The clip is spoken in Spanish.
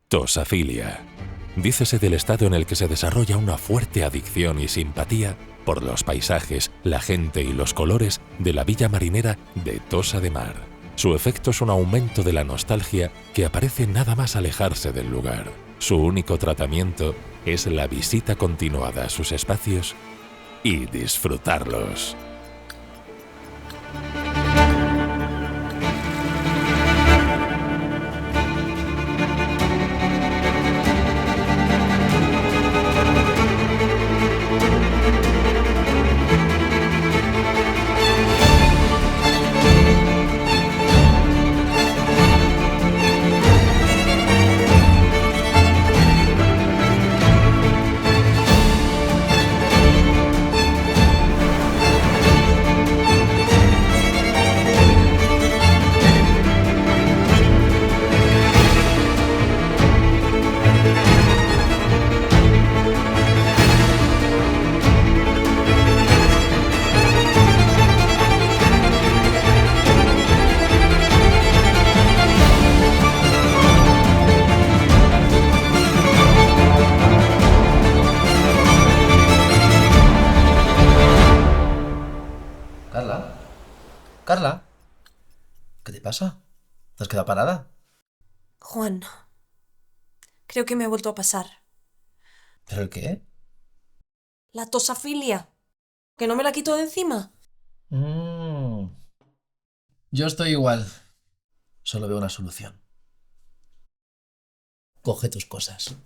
Tosafilia. Dícese del estado en el que se desarrolla una fuerte adicción y simpatía por los paisajes, la gente y los colores de la villa marinera de Tossa de Mar. Su efecto es un aumento de la nostalgia que aparece nada más alejarse del lugar. Su único tratamiento es la visita continuada a sus espacios y disfrutarlos. Carla, Carla, ¿qué te pasa? ¿Te has quedado parada? Juan, creo que me ha vuelto a pasar. ¿Pero el qué? La tosafilia. ¿Que no me la quito de encima? Yo estoy igual. Solo veo una solución. Coge tus cosas.